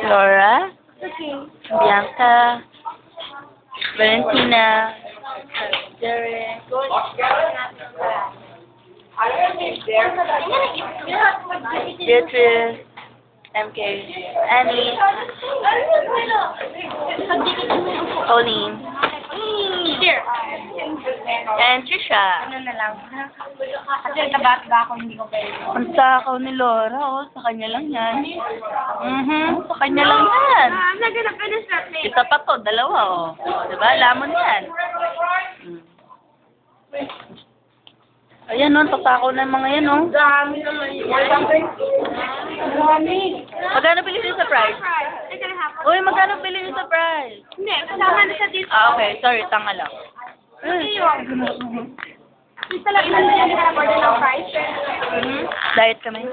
Laura, Okay. Bianca, Valentina, Derek, Beatrice, MK, Annie, Pauline, Here. and Trisha. Ano na lang. Kasi tabat-ba ako, hindi ko pwede. Ang takaw ni Laura, oh, sa kanya lang yan. Sa kanya lang yan. I'm not gonna finish that thing. Isa pa to, dalawa, oh. Diba? Lamon yan. Ayan, oh, tatakaw na yung mga yan, oh. Dami naman yun. Dami. Magkano bili niyo sa price? It's gonna happen. Uy, magkano bili niyo sa price? Hindi, kasama na siya dito. Ah, okay. Sorry, tanga lang. Dito lang ilan na yung order ng price. Diet kami.